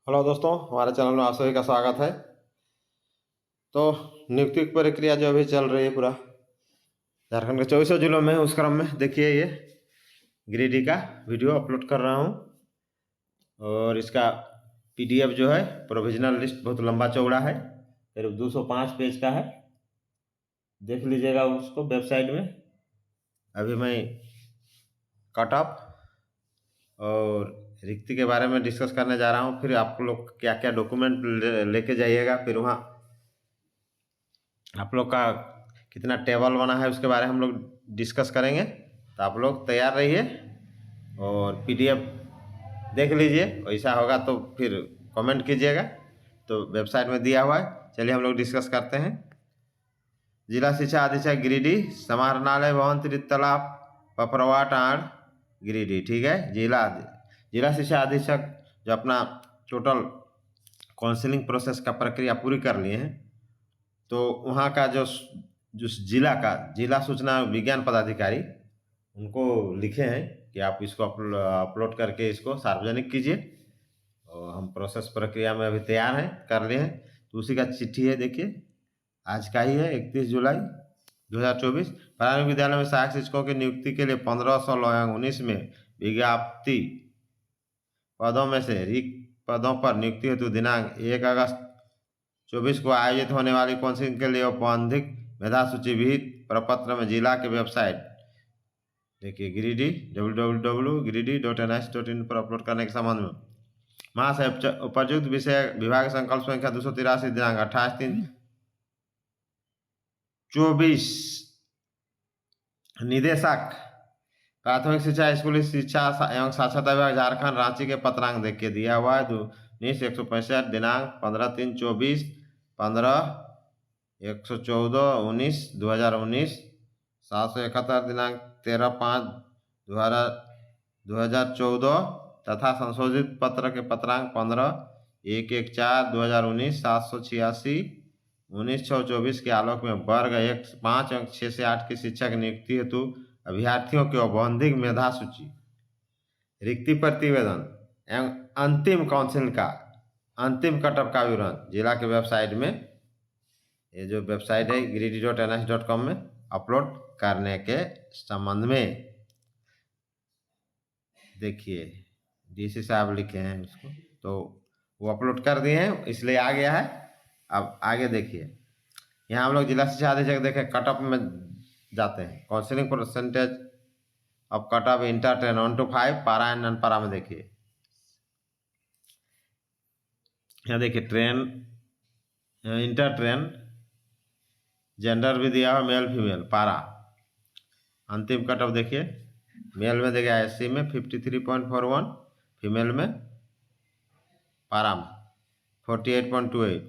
Hello दोस्तों, हमारे channel में आप सभी का स्वागत है। तो नियुक्ति की प्रक्रिया जो अभी चल रही है पूरा झारखंड के 24 जिलों में, उस क्रम में देखिए ये गिरिडीह का वीडियो अपलोड कर रहा हूँ। और इसका पीडीएफ जो है प्रोविजनल लिस्ट बहुत लंबा चौड़ा है, करीब 205 पेज का है। देख लीजिएगा उसको वेबसाइट में। अभी मैं कट ऑफ और रिक्ति के बारे में डिस्कस करने जा रहा हूँ। फिर आप लोग क्या क्या डॉक्यूमेंट लेके जाइएगा, फिर वहाँ आप लोग का कितना टेबल बना है उसके बारे में हम लोग डिस्कस करेंगे। तो आप लोग तैयार रहिए और पीडीएफ देख लीजिए। वैसा होगा तो फिर कमेंट कीजिएगा, तो वेबसाइट में दिया हुआ है। चलिए हम लोग डिस्कस करते हैं। जिला शिक्षा अधीक्षक गिरिडीह, समाहरणालय भवन, त्रितलाब, पपरवा टांड़, गिरिडीह। ठीक है, जिला शिक्षा अधीक्षक जो अपना टोटल काउंसलिंग प्रोसेस का प्रक्रिया पूरी कर लिए हैं, तो वहाँ का जो जिला का जिला सूचना विज्ञान पदाधिकारी उनको लिखे हैं कि आप इसको अपलोड करके इसको सार्वजनिक कीजिए। और हम प्रोसेस प्रक्रिया में अभी तैयार हैं, कर लिए हैं। तो उसी का चिट्ठी है, देखिए आज का ही है, 31 जुलाई 2024। प्राथमिक विद्यालय में सहायक शिक्षकों की नियुक्ति के लिए 1519 में विज्ञप्ति पदों में से रिक्त पदों पर नियुक्ति हेतु दिनांक 1 अगस्त 24 को आयोजित होने वाली काउंसिलिंग के लिए औपबंधिक मेधा सूची विहित प्रपत्र में जिला के वेबसाइट देखिए गिरिडीह www.giridih.nis.in पर अपलोड करने के संबंध में महाशय उपयुक्त विषय विभाग संकल्प संख्या 283 दिनांक 28/3/24 निदेशक प्राथमिक शिक्षा स्कूली शिक्षा एवं साक्षरता विभाग झारखंड रांची के पत्रांक देख के दिया हुआ है 19/165 दिनांक 15/3/24 15/114/19/2019 771 दिनांक 13/5/2014 तथा संशोधित पत्र के पत्रांक 15/114/2019 786 19/6/24 के आलोक में वर्ग 5 अंक 6 से 8 की शिक्षक नियुक्ति हेतु अभ्यर्थियों की औपबंधिक मेधा सूची, रिक्ति प्रतिवेदन एवं अंतिम काउंसिल का अंतिम कटअप का विवरण जिला के वेबसाइट में, ये जो वेबसाइट है giridih.nis.com में अपलोड करने के संबंध में देखिए डीसी साहब लिखे हैं उसको, तो वो अपलोड कर दिए हैं, इसलिए आ गया है। अब आगे देखिए, यहाँ हम लोग जिला शिक्षा अधीक्षक देखें कटअप में जाते हैं। काउंसिलिंग परसेंटेज अब कटअप इंटर ट्रेन 1 to 5 पारा एंड नॉन पारा में देखिए, यहाँ देखिए ट्रेन इंटर ट्रेन जेंडर भी दिया हुआ मेल फीमेल पारा। अंतिम कटअप देखिए, मेल में देखिए एससी में 53.41, फीमेल में पारा में 48.28,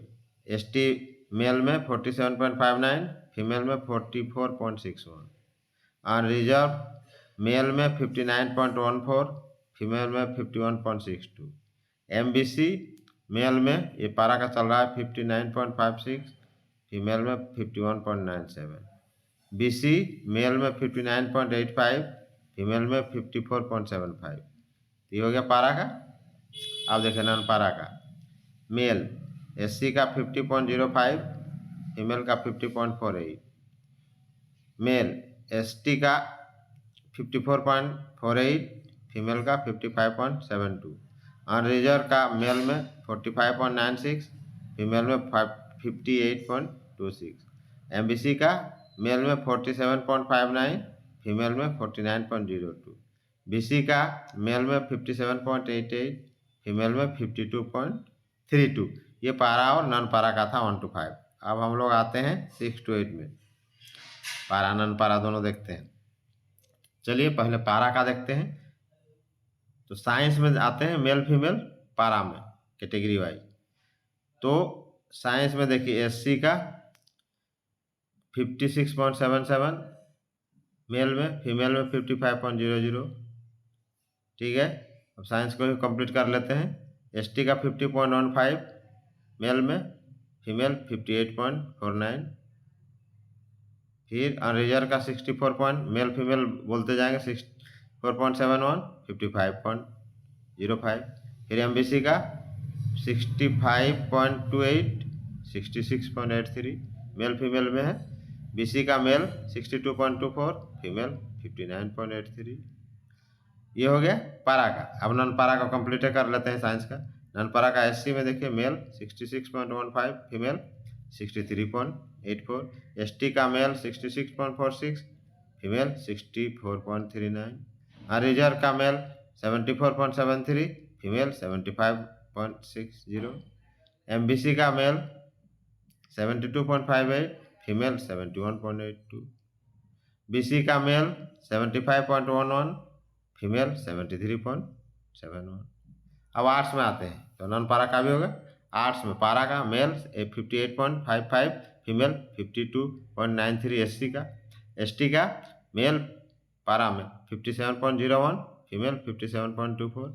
एसटी मेल में 47.59, फीमेल में 44.61, और रिजर्व मेल में 59.14, फीमेल में 51.62, एमबीसी मेल में ये पारा का चल रहा है 59.56, फीमेल में 51.97, बीसी मेल में 59.85, फीमेल में 54.75। ये हो गया पारा का। अब देखें नॉन पारा का, मेल एससी का 50.05, फीमेल का 50.48, मेल एसटी का 54.48, फीमेल का 55.72, और रिजर्व का मेल में 45.96, फीमेल में 58.26, एमबीसी का मेल में 47.59, फीमेल में 49.02, बीसी का मेल में 57.88, फीमेल में 52.32। ये पारा और नॉन पारा का था 1 to 5। अब हम लोग आते हैं 6 to 8 में, पारा नॉन पारा दोनों देखते हैं। चलिए पहले पारा का देखते हैं। तो साइंस में आते हैं मेल फीमेल पारा में कैटेगरी वाइज। तो साइंस में देखिए एससी का 56.77 मेल में, फीमेल में 55.00। ठीक है, अब साइंस को ही कंप्लीट कर लेते हैं। एसटी का 50.15 मेल में, फीमेल 58.49, फिर रिजर्व का 64 मेल फीमेल बोलते जाएंगे 64.71, 55.05, फिर एमबीसी का 65.28, 66.83 मेल फीमेल में है। BC का मेल 62.24, फीमेल 59.83। ये हो गया पारा का। अब नॉन पारा का कंप्लीट कर लेते हैं साइंस का। नॉन पारा का SC में देखिए मेल 66.15, फीमेल 63.84, ST का मेल 66.46, फीमेल 64.39, रिजर्व का मेल 74.73, फीमेल 75.60, MBC का मेल 72.58, फीमेल 71.82, BC का मेल 75.11, फीमेल 73.71। अब आर्ट्स में आते हैं तो नॉन पारा का भी होगा। आर्ट्स में पारा का मेल 58.55, फीमेल 52.93, SC का। ST का मेल पारा में 57.01, फीमेल 57.24,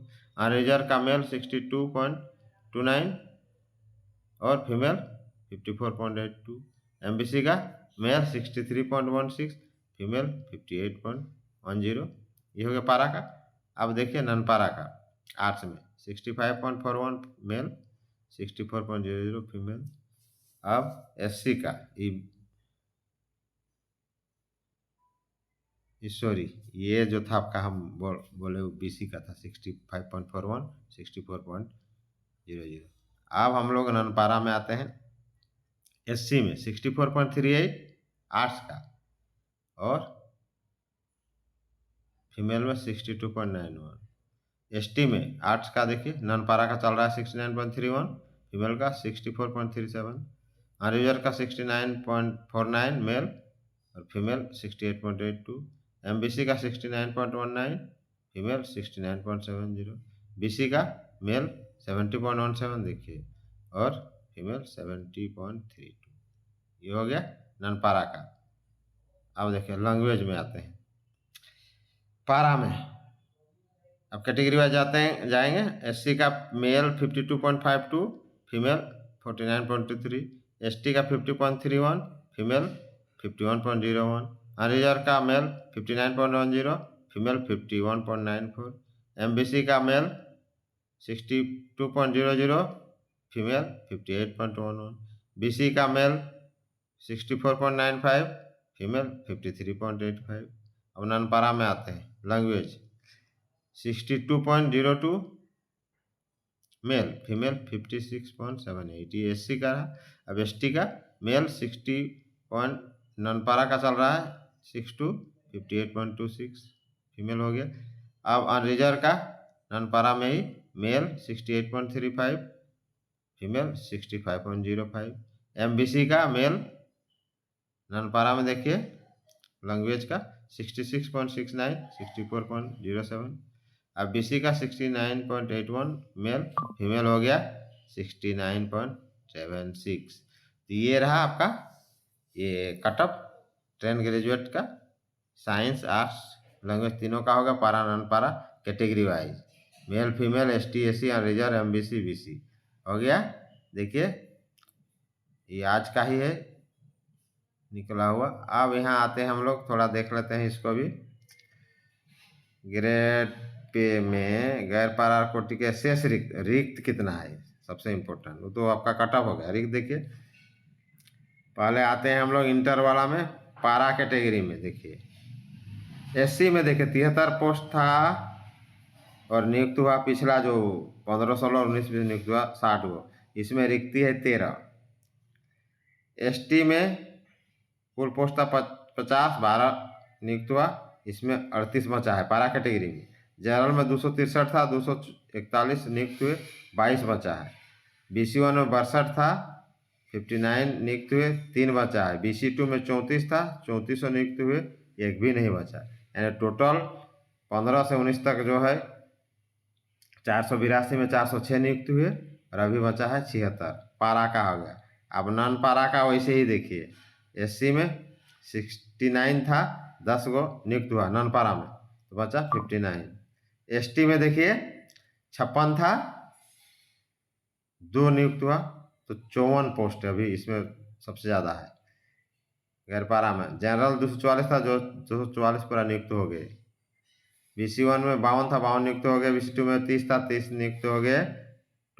रिजर्व का मेल 62.29 और फीमेल 54.82, MBC का मेल 63.16, फीमेल 58.10। ये हो गया पारा का। अब देखिए नॉन पारा का आर्ट्स में 65.41 मेल, 64.00 फीमेल। अब SC का सॉरी, ये जो था आपका हम बोले BC का था 65.41, 64.00। अब हम लोग नॉन पारा में आते हैं। SC में 64.38 आर्ट्स का और फीमेल में 62.91। ST में आर्ट्स का देखिए नॉन पारा का चल रहा है 69.31, फीमेल का 64.37, रिजर्व का 69.49 मेल और फीमेल 68.82, MBC का 69.19, फीमेल 69.70, BC का मेल 70.17 देखिए और फीमेल 70.32। ये हो गया नॉन पारा का। अब देखिए लैंग्वेज में आते हैं। पारा में अब कैटेगरी वाइज जाएंगे। SC का मेल 52.52, फीमेल 49.23, ST का 50.31, फीमेल 51.01, रिजर्व का मेल 59.10, फीमेल 51.94, MBC का मेल 62.00, फीमेल 58.11, BC का मेल 64.95, फीमेल 53.85। अब नॉन पारा में आते हैं। लैंग्वेज 62.02 मेल, फीमेल 56.78, ये SC का रहा। अब ST का मेल 60 नॉन पारा का चल रहा है 62, 58.26 फीमेल हो गया। अब अनरिजर्व का नॉन पारा में ही मेल 68.35, फीमेल 65.05, MBC का मेल नॉन पारा में देखिए लैंग्वेज का 66.69, 64.07। अब BC का 69.81 मेल, फीमेल हो गया 69.76। तो ये रहा आपका ये कटअप 10 ग्रेजुएट का साइंस आर्ट्स लैंग्वेज तीनों का होगा। पारा नॉन पारा category wise male female ST SC reserve MBC BC हो गया। देखिए ये आज का ही है निकला हुआ। अब यहाँ आते हैं हम लोग थोड़ा देख लेते हैं इसको भी। ग्रेड पे में गैर पारा कोटि के शेष रिक्त कितना है सबसे इम्पोर्टेंट, वो तो आपका कटअप हो गया। रिक्त देखिए पहले आते हैं हम लोग इंटर वाला में। पारा कैटेगरी में देखिए SC में देखिए 73 पोस्ट था और नियुक्त हुआ पिछला जो 15, 16 और 19 में नियुक्त हुआ 60 वो, इसमें रिक्ति है 13। ST में कुल पोस्ट था 50, 12 नियुक्त हुआ, इसमें 38 बचा है पारा कैटेगरी में। जनरल में 263 था, 241 नियुक्त हुए, 22 बचा है। BC1 में 62 था, 59 नियुक्त हुए, 3 बचा है। BC2 में 34 था, 34 नियुक्त हुए, एक भी नहीं बचा। यानी टोटल 15 से 19 तक जो है 482 में 406 नियुक्त हुए और अभी बचा है 76। पारा का हो गया। अब नॉन पारा का वैसे ही देखिए SC में 69 था, 10 गो नियुक्त हुआ नॉन पारा में तो बचा 59। ST में देखिए 56 था, 2 नियुक्त हुआ तो 54 पोस्ट अभी इसमें सबसे ज़्यादा है गैर पारा में। जनरल 244 था, जो 244 पूरा नियुक्त हो गए। BC1 में 52 था, 52 नियुक्त हो गए। BC2 में 30 था, 30 नियुक्त हो गए।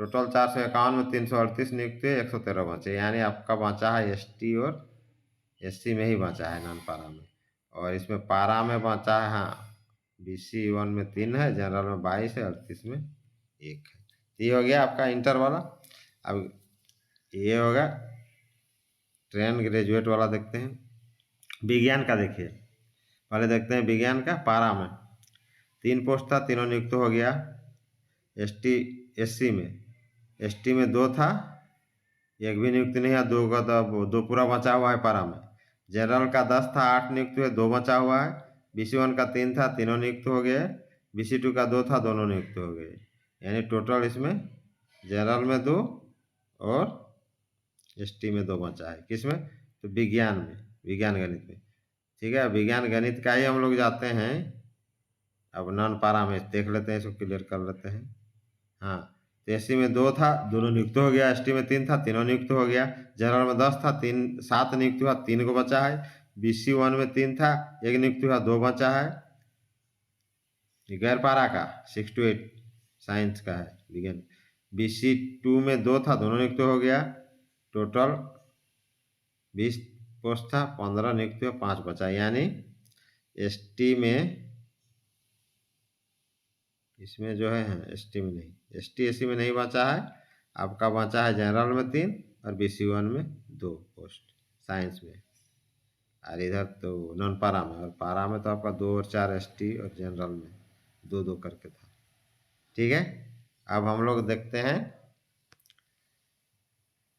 टोटल 451 में 338 नियुक्त हुए, 113 बचे, यानी आपका बचा है एसटी और एससी में ही बचा है नॉन पारा में। और इसमें पारा में बचा है, हाँ, बीसी 1 में 3 है, जनरल में 22 है, 38 में 1 है। ये हो गया आपका इंटर वाला। अब ये होगा ट्रेन ग्रेजुएट वाला। देखते हैं विज्ञान का। देखिए पहले देखते हैं विज्ञान का। पारा में 3 पोस्ट था, तीनों नियुक्त हो गया। एससी में 2 था, एक भी नियुक्त नहीं है, 2 का तो 2 पूरा बचा हुआ है पारा में। जनरल का 10 था, 8 नियुक्त हुए, 2 बचा हुआ है। BC1 का 3 था, तीनों नियुक्त हो गए। BC2 का 2 था, दोनों नियुक्त हो गए। यानी टोटल इसमें जनरल में 2 और एसटी में 2 बचा है। किसमें? तो विज्ञान में, विज्ञान गणित में। ठीक है, विज्ञान गणित का ही हम लोग जाते हैं। अब नॉन पारा में देख लेते हैं, इसको क्लियर कर लेते हैं। हाँ, तो एससी में 2 था, दोनों नियुक्त हो गया। एसटी में 3 था, तीनों नियुक्त हो गया। जनरल में 10 था, 7 नियुक्त हुआ, 3 को बचा है। BC1 में 3 था, 1 नियुक्त हुआ, 2 बचा है। गैर पारा का 6 to 8 साइंस का है विज्ञान। BC2 में 2 था, दोनों नियुक्त हो गया। टोटल 20 पोस्ट था, 15 नियुक्त हुआ, 5 बचा। यानी एसटी में, इसमें जो है एसटी में नहीं, एससी में नहीं बचा है। आपका बचा है जनरल में 3 और BC1 में 2 पोस्ट साइंस में। और इधर तो नॉन पारा में, और पारा में तो आपका 2 और 4 एसटी और जनरल में 2-2 करके था। ठीक है, अब हम लोग देखते हैं।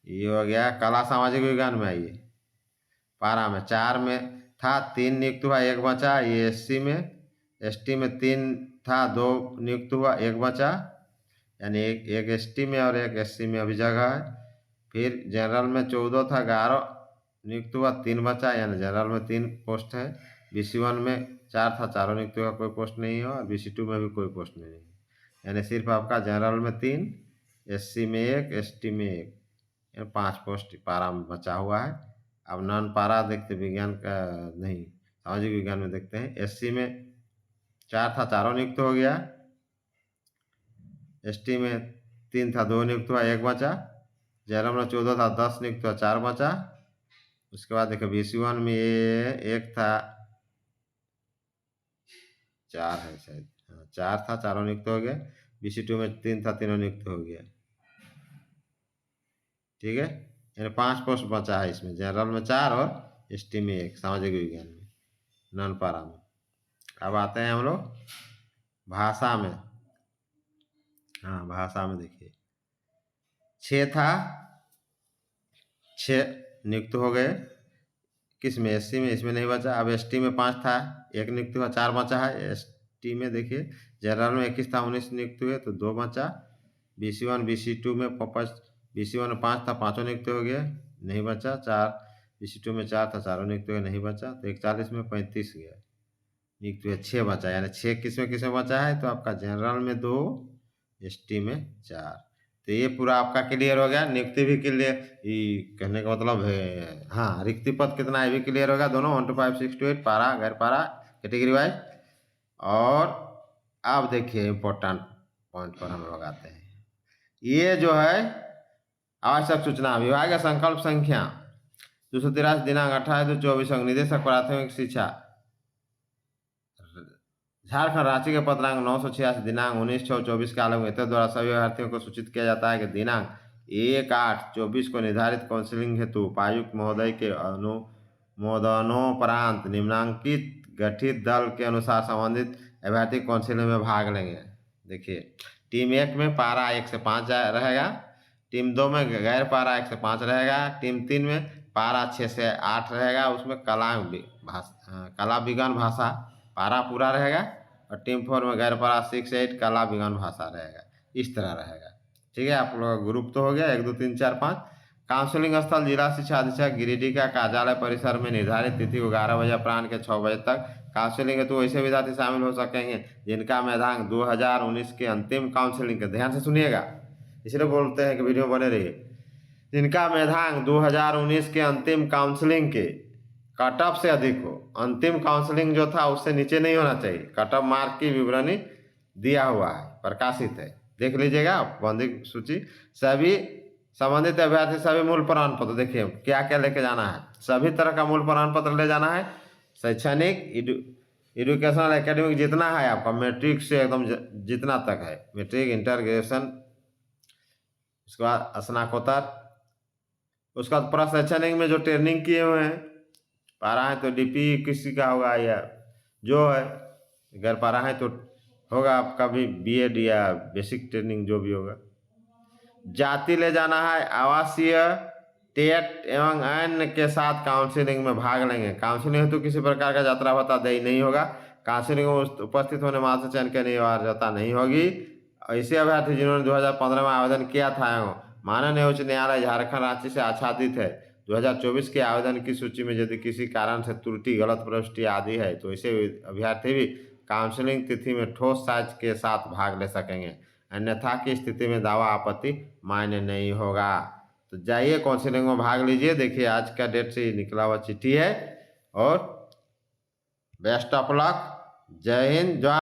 ये हो गया कला सामाजिक विज्ञान में। आइए, पारा में 4 में था, 3 नियुक्त हुआ, 1 बचा। ये एससी में, एसटी में 3 था, 2 नियुक्त हुआ, 1 बचा। यानी एक एसटी में और 1 एससी में अभी जगह है। फिर जनरल में 14 था, 11 नियुक्त हुआ, 3 बचा। यानी जनरल में 3 पोस्ट है। BC1 में 4 था, चारों नियुक्त हुआ, कोई पोस्ट नहीं है। और BC2 में भी कोई पोस्ट नहीं है। यानी सिर्फ आपका जनरल में 3, एससी में 1, एसटी में 1, 5 पोस्ट पारा में बचा हुआ है। अब नॉन पारा देखते, विज्ञान का नहीं, सामाजिक विज्ञान में देखते हैं। एससी में 4 था, चारों नियुक्त हो गया। एसटी में 3 था, 2 नियुक्त हुआ, 1 बचा। जनरल में 14 था, 10 नियुक्त हुआ, 4 बचा। उसके बाद देखो BC1 में 1 था, 4 है शायद, हाँ 4 था, चारों नियुक्त हो गया। BC2 में 3 था, तीनों नियुक्त हो गया। ठीक है, यानी 5 पोस्ट बचा है इसमें। जनरल में 4 और एसटी में 1, सामाजिक विज्ञान में, नॉन पारा में। अब आते हैं हम लोग भाषा में। हाँ, भाषा में देखिए 6 था, 6 नियुक्त हो गए। किस में? एससी में, इसमें नहीं बचा। अब एसटी में 5 था, 1 नियुक्त हुआ, 4 बचा है। एसटी में देखिए जनरल में 21 था, 19 नियुक्त हुए, तो 2 बचा। BC1 BC2 में 5, BC1 में 5 था, 5 नियुक्त हो गए, नहीं बचा। 4 BC2 में 4 था, 4 नियुक्त हुए, नहीं बचा। तो 41 में 35 गया, नियुक्त हुए 6 बचा। यानी 6 किस में बचा है? तो आपका जनरल में 2, एसटी में 4। तो ये पूरा आपका क्लियर हो गया। नियुक्ति भी क्लियर, ये कहने का मतलब है, हाँ, रिक्ति पद कितना है भी क्लियर होगा। दोनों 1 to 5, 6 to 8, पारा गैर पारा कैटेगरी वाइज। और अब देखिए इम्पोर्टेंट पॉइंट पर हम लोग आते हैं। ये जो है आवश्यक सूचना विभाग का संकल्प संख्या 283 दिनांक 28/24 निदेशक प्राथमिक शिक्षा झारखंड रांची के पत्रांक 986 दिनांक 19/6/24 के आलोक में द्वारा सभी अभ्यर्थियों को सूचित किया जाता है कि दिनांक 1/8/24 को निर्धारित काउंसिलिंग हेतु उपायुक्त महोदय के अनुमोदनोपरांत निम्नांकित गठित दल के अनुसार संबंधित अभ्यर्थी काउंसिलिंग में भाग लेंगे। देखिए, टीम 1 में पारा 1 से 5 रहेगा। टीम 2 में गैर पारा 1 से 5 रहेगा। टीम 3 में पारा 6 से 8 रहेगा। उसमें कला विज्ञान भाषा पारा पूरा रहेगा। और टीम 4 में गैर पारा 6 से 8 कला विज्ञान भाषा रहेगा। इस तरह रहेगा। ठीक है, आप लोग का ग्रुप तो हो गया 1 2 3 4 5। काउंसलिंग स्थल जिला शिक्षा अधीक्षक गिरिडीह का कार्यालय परिसर में निर्धारित तिथि को 11 बजे अपराह्न के 6 बजे तक। काउंसलिंग हेतु ऐसे विद्यार्थी शामिल हो सकेंगे जिनका मेधांक 2019 के अंतिम काउंसलिंग के, ध्यान से सुनिएगा, इसलिए बोलते हैं कि वीडियो बने रहिए, जिनका मेधांक 2019 के अंतिम काउंसलिंग के कट ऑफ से अधिक हो। अंतिम काउंसलिंग जो था उससे नीचे नहीं होना चाहिए। कट ऑफ मार्क की विवरणी दिया हुआ है, प्रकाशित है। देख लीजिएगा बंदी सूची। सभी संबंधित अभ्यर्थी सभी मूल प्रमाण पत्र, देखिए क्या क्या लेके जाना है। सभी तरह का मूल प्रमाण पत्र ले जाना है। शैक्षणिक एजुकेशनल एकेडमिक जितना है आपका, मैट्रिक से एकदम जितना तक है, मैट्रिक इंटर ग्रेजुएशन, उसके बाद स्नातकोत्तर, उसका पूरा शैक्षणिक में जो ट्रेनिंग किए हुए हैं, पारा है तो डीपी किसी का होगा, या जो है अगर पारा है तो होगा आपका भी बीएड या बेसिक ट्रेनिंग जो भी होगा। जाति ले जाना है, आवासीय, टेट एवं अन्य के साथ काउंसिलिंग में भाग लेंगे। काउंसिलिंग हेतु किसी प्रकार का यात्रा भत्ता देय नहीं होगा। काउंसिलिंग में उपस्थित होने मात्र चयन की अनिवार्यता नहीं होगी। ऐसे अभ्यर्थी जिन्होंने 2015 में आवेदन किया था माननीय उच्च न्यायालय झारखंड रांची से आच्छादित है 2024 के आवेदन की सूची में यदि किसी कारण से त्रुटि, गलत प्रविष्टि आदि है तो ऐसे अभ्यर्थी भी काउंसिलिंग तिथि में ठोस साक्ष्य के साथ भाग ले सकेंगे। अन्यथा की स्थिति में दावा आपत्ति मान्य नहीं होगा। तो जाइए काउंसिलिंग में भाग लीजिए। देखिए आज का डेट से निकला हुआ चिट्ठी है। और बेस्ट ऑफ लक। जय हिंद।